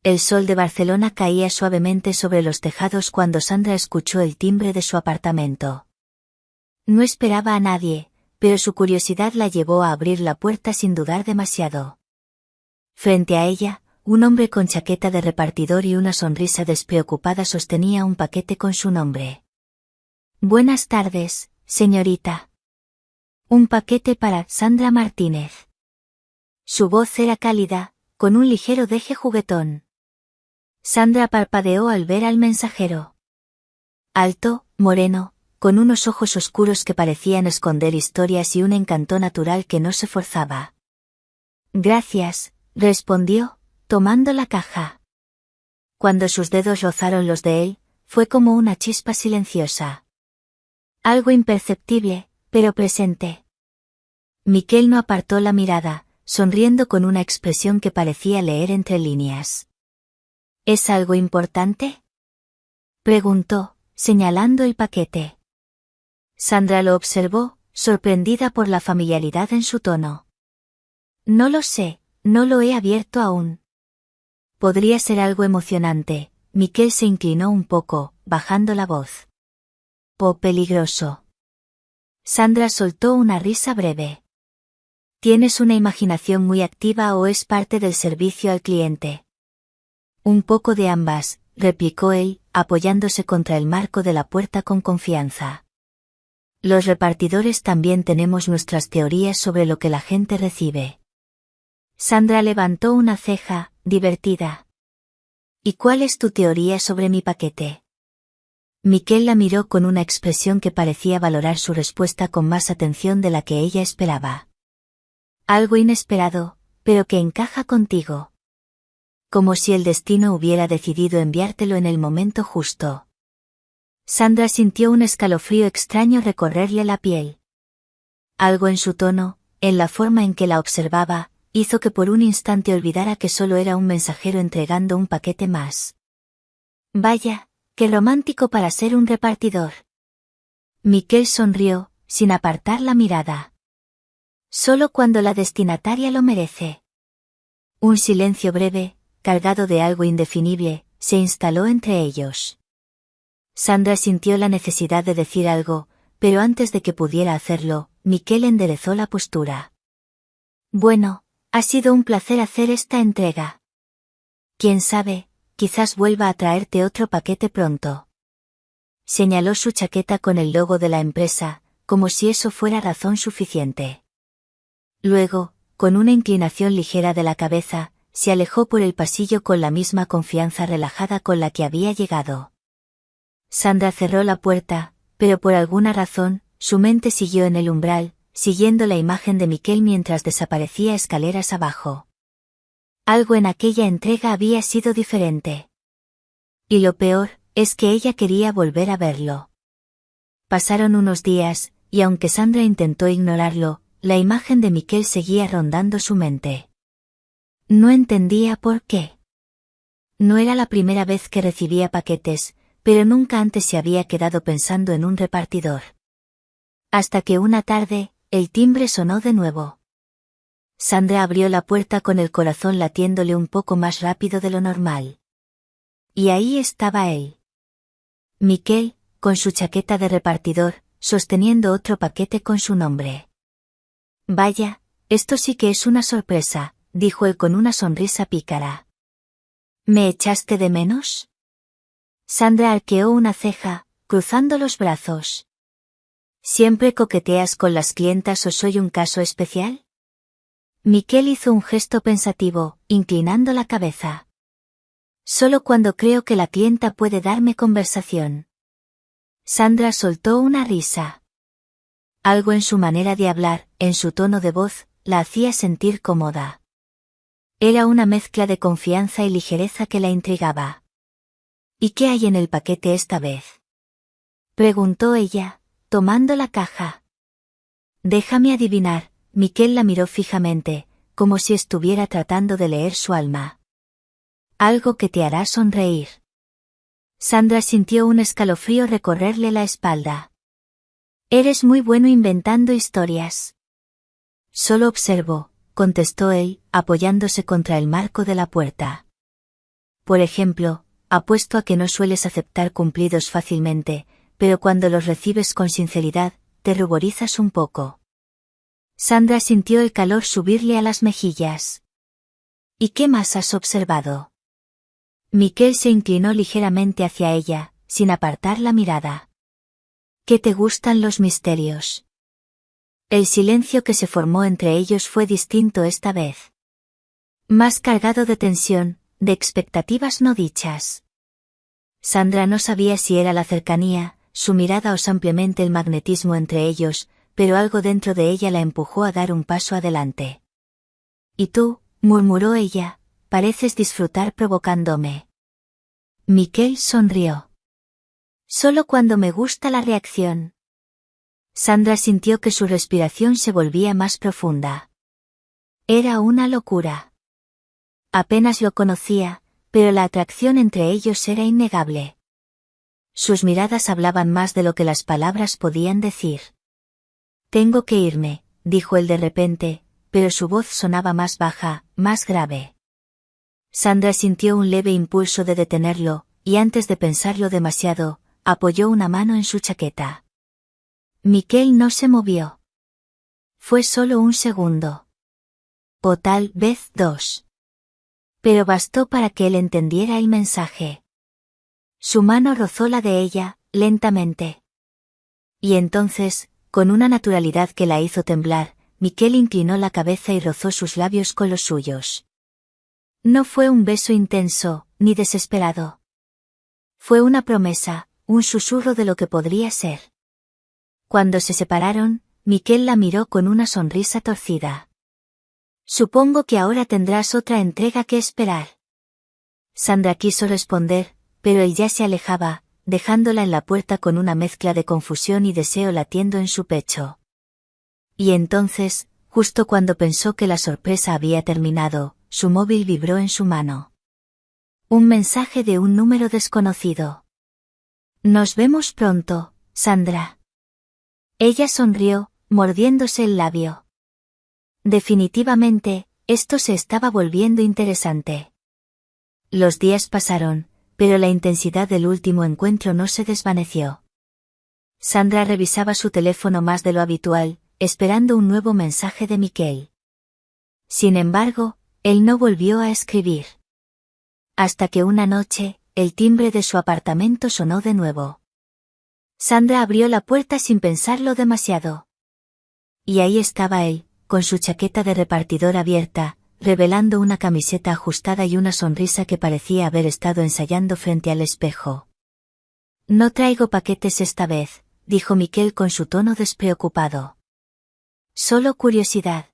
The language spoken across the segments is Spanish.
El sol de Barcelona caía suavemente sobre los tejados cuando Sandra escuchó el timbre de su apartamento. No esperaba a nadie, pero su curiosidad la llevó a abrir la puerta sin dudar demasiado. Frente a ella, un hombre con chaqueta de repartidor y una sonrisa despreocupada sostenía un paquete con su nombre. Buenas tardes, señorita. Un paquete para Sandra Martínez. Su voz era cálida, con un ligero deje juguetón. Sandra parpadeó al ver al mensajero. Alto, moreno, con unos ojos oscuros que parecían esconder historias y un encanto natural que no se forzaba. Gracias, respondió, tomando la caja. Cuando sus dedos rozaron los de él, fue como una chispa silenciosa. Algo imperceptible, pero presente. Miquel no apartó la mirada, sonriendo con una expresión que parecía leer entre líneas. ¿Es algo importante?, preguntó, señalando el paquete. Sandra lo observó, sorprendida por la familiaridad en su tono. No lo sé, no lo he abierto aún. Podría ser algo emocionante. Miquel se inclinó un poco, bajando la voz. ¿O peligroso? Sandra soltó una risa breve. ¿Tienes una imaginación muy activa o es parte del servicio al cliente? Un poco de ambas, replicó él, apoyándose contra el marco de la puerta con confianza. Los repartidores también tenemos nuestras teorías sobre lo que la gente recibe. Sandra levantó una ceja, divertida. ¿Y cuál es tu teoría sobre mi paquete? Miquel la miró con una expresión que parecía valorar su respuesta con más atención de la que ella esperaba. Algo inesperado, pero que encaja contigo. Como si el destino hubiera decidido enviártelo en el momento justo. Sandra sintió un escalofrío extraño recorrerle la piel. Algo en su tono, en la forma en que la observaba, hizo que por un instante olvidara que solo era un mensajero entregando un paquete más. Vaya, qué romántico para ser un repartidor. Miquel sonrió, sin apartar la mirada. Solo cuando la destinataria lo merece. Un silencio breve, cargado de algo indefinible, se instaló entre ellos. Sandra sintió la necesidad de decir algo, pero antes de que pudiera hacerlo, Miquel enderezó la postura. Bueno, ha sido un placer hacer esta entrega. Quién sabe, quizás vuelva a traerte otro paquete pronto. Señaló su chaqueta con el logo de la empresa, como si eso fuera razón suficiente. Luego, con una inclinación ligera de la cabeza, se alejó por el pasillo con la misma confianza relajada con la que había llegado. Sandra cerró la puerta, pero por alguna razón, su mente siguió en el umbral, siguiendo la imagen de Miquel mientras desaparecía escaleras abajo. Algo en aquella entrega había sido diferente. Y lo peor, es que ella quería volver a verlo. Pasaron unos días, y aunque Sandra intentó ignorarlo, la imagen de Miquel seguía rondando su mente. No entendía por qué. No era la primera vez que recibía paquetes, pero nunca antes se había quedado pensando en un repartidor. Hasta que una tarde, el timbre sonó de nuevo. Sandra abrió la puerta con el corazón latiéndole un poco más rápido de lo normal. Y ahí estaba él. Miquel, con su chaqueta de repartidor, sosteniendo otro paquete con su nombre. Vaya, esto sí que es una sorpresa, dijo él con una sonrisa pícara. ¿Me echaste de menos? Sandra arqueó una ceja, cruzando los brazos. ¿Siempre coqueteas con las clientas o soy un caso especial? Miquel hizo un gesto pensativo, inclinando la cabeza. Solo cuando creo que la clienta puede darme conversación. Sandra soltó una risa. Algo en su manera de hablar, en su tono de voz, la hacía sentir cómoda. Era una mezcla de confianza y ligereza que la intrigaba. ¿Y qué hay en el paquete esta vez?, preguntó ella, tomando la caja. Déjame adivinar. Miquel la miró fijamente, como si estuviera tratando de leer su alma. Algo que te hará sonreír. Sandra sintió un escalofrío recorrerle la espalda. Eres muy bueno inventando historias. Solo observo, contestó él, apoyándose contra el marco de la puerta. por ejemplo, apuesto a que no sueles aceptar cumplidos fácilmente, pero cuando los recibes con sinceridad, te ruborizas un poco. Sandra sintió el calor subirle a las mejillas. ¿Y qué más has observado? Miquel se inclinó ligeramente hacia ella, sin apartar la mirada. ¿Qué te gustan los misterios? El silencio que se formó entre ellos fue distinto esta vez. Más cargado de tensión, de expectativas no dichas. Sandra no sabía si era la cercanía, su mirada o simplemente el magnetismo entre ellos, pero algo dentro de ella la empujó a dar un paso adelante. «¿Y tú?», murmuró ella, «pareces disfrutar provocándome». Miquel sonrió. «Solo cuando me gusta la reacción». Sandra sintió que su respiración se volvía más profunda. Era una locura. Apenas lo conocía, pero la atracción entre ellos era innegable. Sus miradas hablaban más de lo que las palabras podían decir. «Tengo que irme», dijo él de repente, pero su voz sonaba más baja, más grave. Sandra sintió un leve impulso de detenerlo, y antes de pensarlo demasiado, apoyó una mano en su chaqueta. Miquel no se movió. Fue solo un segundo. O tal vez 2. Pero bastó para que él entendiera el mensaje. Su mano rozó la de ella, lentamente. Y entonces, con una naturalidad que la hizo temblar, Miquel inclinó la cabeza y rozó sus labios con los suyos. No fue un beso intenso, ni desesperado. Fue una promesa, un susurro de lo que podría ser. Cuando se separaron, Miquel la miró con una sonrisa torcida. «Supongo que ahora tendrás otra entrega que esperar». Sandra quiso responder, pero él ya se alejaba, dejándola en la puerta con una mezcla de confusión y deseo latiendo en su pecho. Y entonces, justo cuando pensó que la sorpresa había terminado, su móvil vibró en su mano. Un mensaje de un número desconocido. «Nos vemos pronto, Sandra». Ella sonrió, mordiéndose el labio. Definitivamente, esto se estaba volviendo interesante. Los días pasaron, pero la intensidad del último encuentro no se desvaneció. Sandra revisaba su teléfono más de lo habitual, esperando un nuevo mensaje de Miquel. Sin embargo, él no volvió a escribir. Hasta que una noche, el timbre de su apartamento sonó de nuevo. Sandra abrió la puerta sin pensarlo demasiado. Y ahí estaba él, con su chaqueta de repartidor abierta, revelando una camiseta ajustada y una sonrisa que parecía haber estado ensayando frente al espejo. «No traigo paquetes esta vez», dijo Miquel con su tono despreocupado. «Solo curiosidad».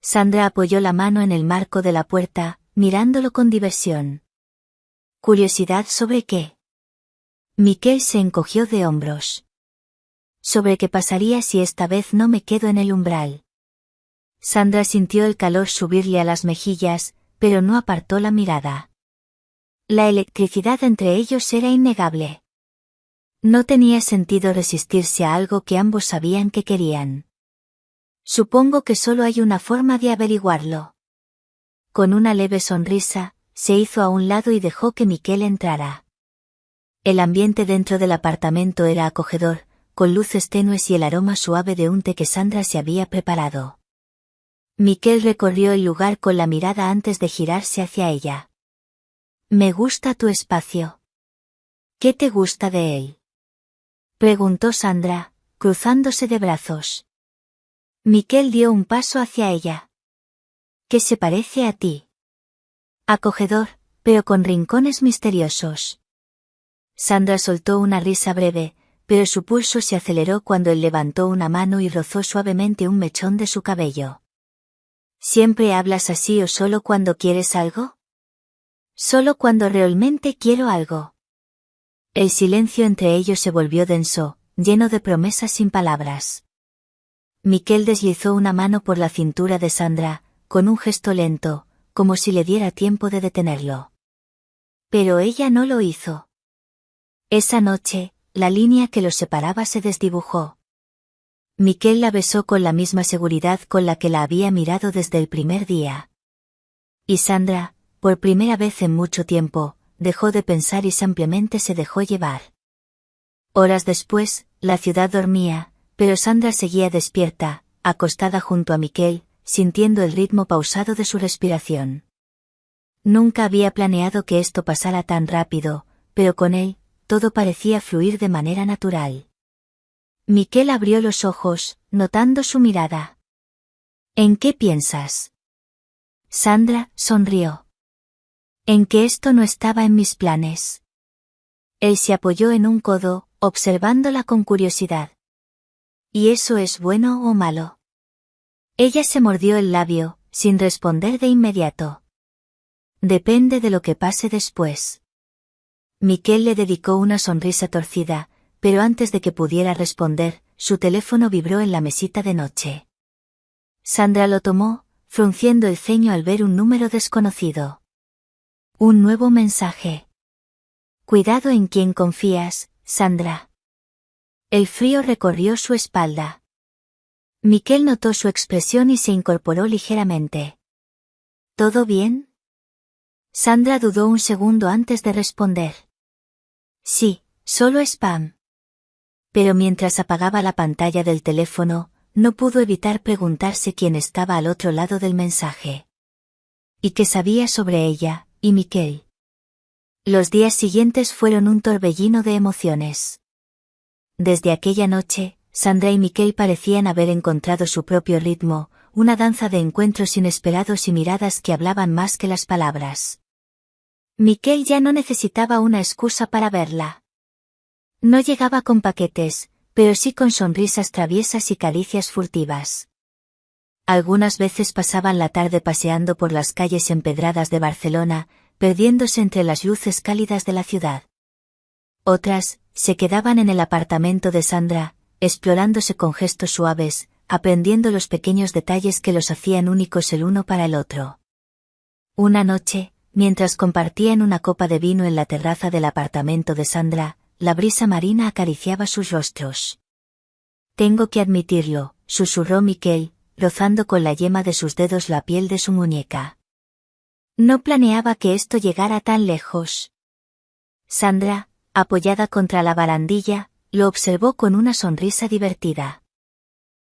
Sandra apoyó la mano en el marco de la puerta, mirándolo con diversión. «¿Curiosidad sobre qué?». Miquel se encogió de hombros. «Sobre qué pasaría si esta vez no me quedo en el umbral». Sandra sintió el calor subirle a las mejillas, pero no apartó la mirada. La electricidad entre ellos era innegable. No tenía sentido resistirse a algo que ambos sabían que querían. «Supongo que solo hay una forma de averiguarlo». Con una leve sonrisa, se hizo a un lado y dejó que Miquel entrara. El ambiente dentro del apartamento era acogedor, con luces tenues y el aroma suave de un té que Sandra se había preparado. Miquel recorrió el lugar con la mirada antes de girarse hacia ella. «Me gusta tu espacio». «¿Qué te gusta de él?», preguntó Sandra, cruzándose de brazos. Miquel dio un paso hacia ella. «¿Qué se parece a ti?». «Acogedor, pero con rincones misteriosos». Sandra soltó una risa breve, pero su pulso se aceleró cuando él levantó una mano y rozó suavemente un mechón de su cabello. «¿Siempre hablas así o solo cuando quieres algo?». «Solo cuando realmente quiero algo». El silencio entre ellos se volvió denso, lleno de promesas sin palabras. Miquel deslizó una mano por la cintura de Sandra, con un gesto lento, como si le diera tiempo de detenerlo. Pero ella no lo hizo. Esa noche, la línea que los separaba se desdibujó. Miquel la besó con la misma seguridad con la que la había mirado desde el primer día. Y Sandra, Por primera vez en mucho tiempo, dejó de pensar y simplemente se dejó llevar. Horas después, la ciudad dormía, pero Sandra seguía despierta, acostada junto a Miquel, sintiendo el ritmo pausado de su respiración. Nunca había planeado que esto pasara tan rápido, pero con él, todo parecía fluir de manera natural. Miquel abrió los ojos, notando su mirada. ¿En qué piensas? Sandra sonrió. En que esto no estaba en mis planes. Él se apoyó en un codo, observándola con curiosidad. ¿Y eso es bueno o malo? Ella se mordió el labio, sin responder de inmediato. Depende de lo que pase después. Miquel le dedicó una sonrisa torcida, pero antes de que pudiera responder, su teléfono vibró en la mesita de noche. Sandra lo tomó, frunciendo el ceño al ver un número desconocido. Un nuevo mensaje. Cuidado en quién confías, Sandra. El frío recorrió su espalda. Miquel notó su expresión y se incorporó ligeramente. ¿Todo bien? Sandra dudó un segundo antes de responder. Sí, solo spam. Pero mientras apagaba la pantalla del teléfono, no pudo evitar preguntarse quién estaba al otro lado del mensaje. ¿Y qué sabía sobre ella, y Miquel? Los días siguientes fueron un torbellino de emociones. Desde aquella noche, Sandra y Miquel parecían haber encontrado su propio ritmo, una danza de encuentros inesperados y miradas que hablaban más que las palabras. Miquel ya no necesitaba una excusa para verla. No llegaba con paquetes, pero sí con sonrisas traviesas y caricias furtivas. Algunas veces pasaban la tarde paseando por las calles empedradas de Barcelona, perdiéndose entre las luces cálidas de la ciudad. Otras, se quedaban en el apartamento de Sandra, explorándose con gestos suaves, aprendiendo los pequeños detalles que los hacían únicos el uno para el otro. Una noche, mientras compartían una copa de vino en la terraza del apartamento de Sandra, la brisa marina acariciaba sus rostros. Tengo que admitirlo, susurró Miquel, rozando con la yema de sus dedos la piel de su muñeca. No planeaba que esto llegara tan lejos. Sandra, apoyada contra la barandilla, lo observó con una sonrisa divertida.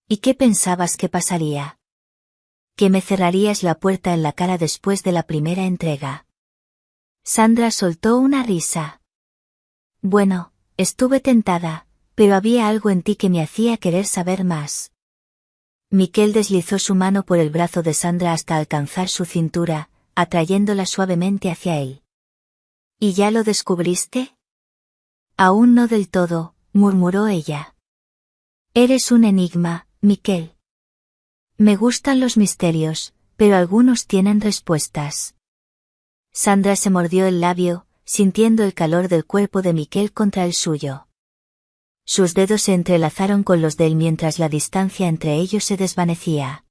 ¿Y qué pensabas que pasaría? Que me cerrarías la puerta en la cara después de la primera entrega. Sandra soltó una risa. Bueno, estuve tentada, pero había algo en ti que me hacía querer saber más. Miquel deslizó su mano por el brazo de Sandra hasta alcanzar su cintura, atrayéndola suavemente hacia él. ¿Y ya lo descubriste? Aún no del todo, murmuró ella. Eres un enigma, Miquel. Me gustan los misterios, pero algunos tienen respuestas. Sandra se mordió el labio, sintiendo el calor del cuerpo de Miquel contra el suyo. Sus dedos se entrelazaron con los de él mientras la distancia entre ellos se desvanecía.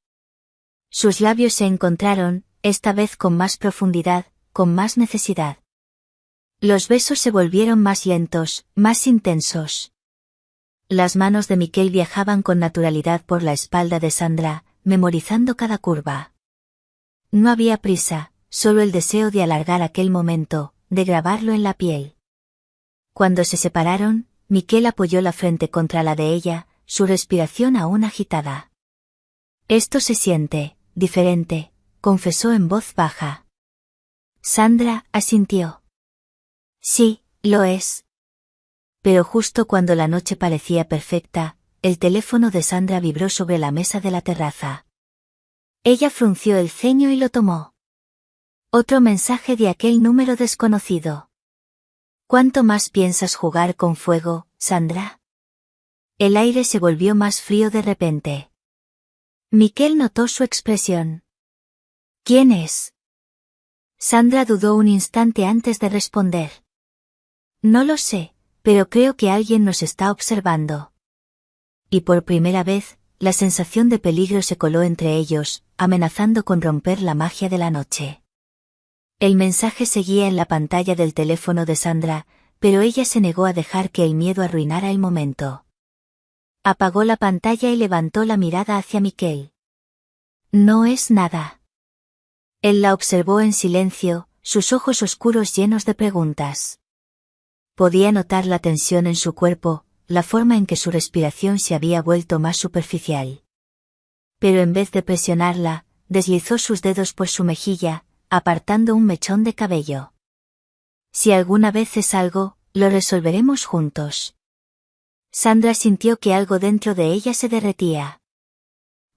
Sus labios se encontraron, esta vez con más profundidad, con más necesidad. Los besos se volvieron más lentos, más intensos. Las manos de Miquel viajaban con naturalidad por la espalda de Sandra, memorizando cada curva. No había prisa, solo el deseo de alargar aquel momento, de grabarlo en la piel. Cuando se separaron, Miquel apoyó la frente contra la de ella, su respiración aún agitada. Esto se siente diferente, confesó en voz baja. Sandra asintió. Sí, lo es. Pero justo cuando la noche parecía perfecta, el teléfono de Sandra vibró sobre la mesa de la terraza. Ella frunció el ceño y lo tomó. Otro mensaje de aquel número desconocido. ¿Cuánto más piensas jugar con fuego, Sandra? El aire se volvió más frío de repente. Miquel notó su expresión. ¿Quién es? Sandra dudó un instante antes de responder. No lo sé, pero creo que alguien nos está observando. Y por primera vez, la sensación de peligro se coló entre ellos, amenazando con romper la magia de la noche. El mensaje seguía en la pantalla del teléfono de Sandra, pero ella se negó a dejar que el miedo arruinara el momento. Apagó la pantalla y levantó la mirada hacia Miquel. No es nada. Él la observó en silencio, sus ojos oscuros llenos de preguntas. Podía notar la tensión en su cuerpo, la forma en que su respiración se había vuelto más superficial. Pero en vez de presionarla, deslizó sus dedos por su mejilla, apartando un mechón de cabello. Si alguna vez es algo, lo resolveremos juntos. Sandra sintió que algo dentro de ella se derretía.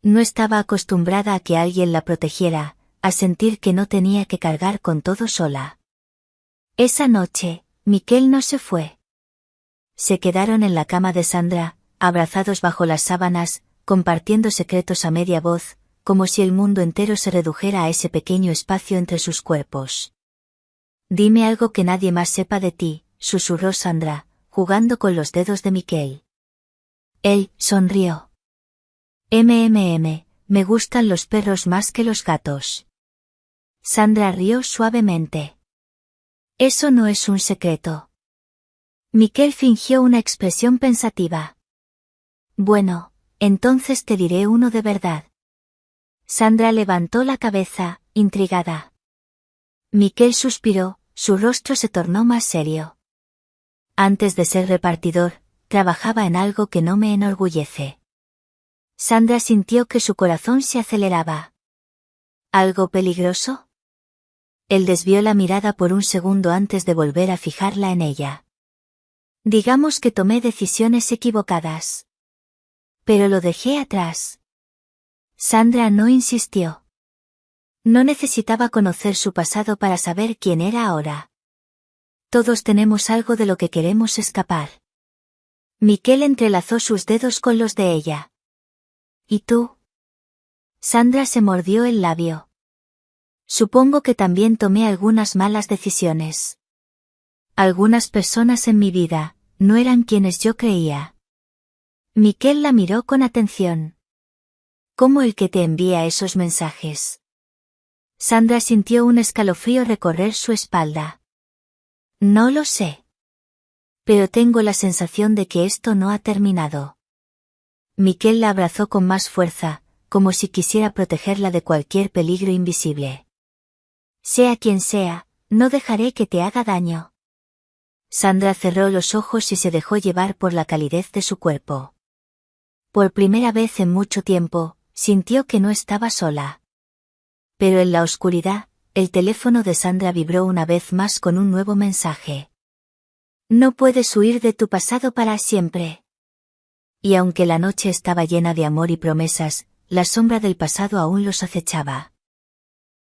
No estaba acostumbrada a que alguien la protegiera, a sentir que no tenía que cargar con todo sola. Esa noche, Miquel no se fue. Se quedaron en la cama de Sandra, abrazados bajo las sábanas, compartiendo secretos a media voz, como si el mundo entero se redujera a ese pequeño espacio entre sus cuerpos. Dime algo que nadie más sepa de ti, susurró Sandra, jugando con los dedos de Miquel. Él sonrió. Me gustan los perros más que los gatos. Sandra rió suavemente. Eso no es un secreto. Miquel fingió una expresión pensativa. Bueno, entonces te diré uno de verdad. Sandra levantó la cabeza, intrigada. Miquel suspiró, su rostro se tornó más serio. Antes de ser repartidor, trabajaba en algo que no me enorgullece. Sandra sintió que su corazón se aceleraba. ¿Algo peligroso? Él desvió la mirada por un segundo antes de volver a fijarla en ella. Digamos que tomé decisiones equivocadas. Pero lo dejé atrás. Sandra no insistió. No necesitaba conocer su pasado para saber quién era ahora. Todos tenemos algo de lo que queremos escapar. Miquel entrelazó sus dedos con los de ella. ¿Y tú? Sandra se mordió el labio. Supongo que también tomé algunas malas decisiones. Algunas personas en mi vida, no eran quienes yo creía. Miquel la miró con atención. ¿Cómo el que te envía esos mensajes? Sandra sintió un escalofrío recorrer su espalda. No lo sé. Pero tengo la sensación de que esto no ha terminado. Miquel la abrazó con más fuerza, como si quisiera protegerla de cualquier peligro invisible. Sea quien sea, no dejaré que te haga daño. Sandra cerró los ojos y se dejó llevar por la calidez de su cuerpo. Por primera vez en mucho tiempo, sintió que no estaba sola. Pero en la oscuridad, el teléfono de Sandra vibró una vez más con un nuevo mensaje. No puedes huir de tu pasado para siempre. Y aunque la noche estaba llena de amor y promesas, la sombra del pasado aún los acechaba.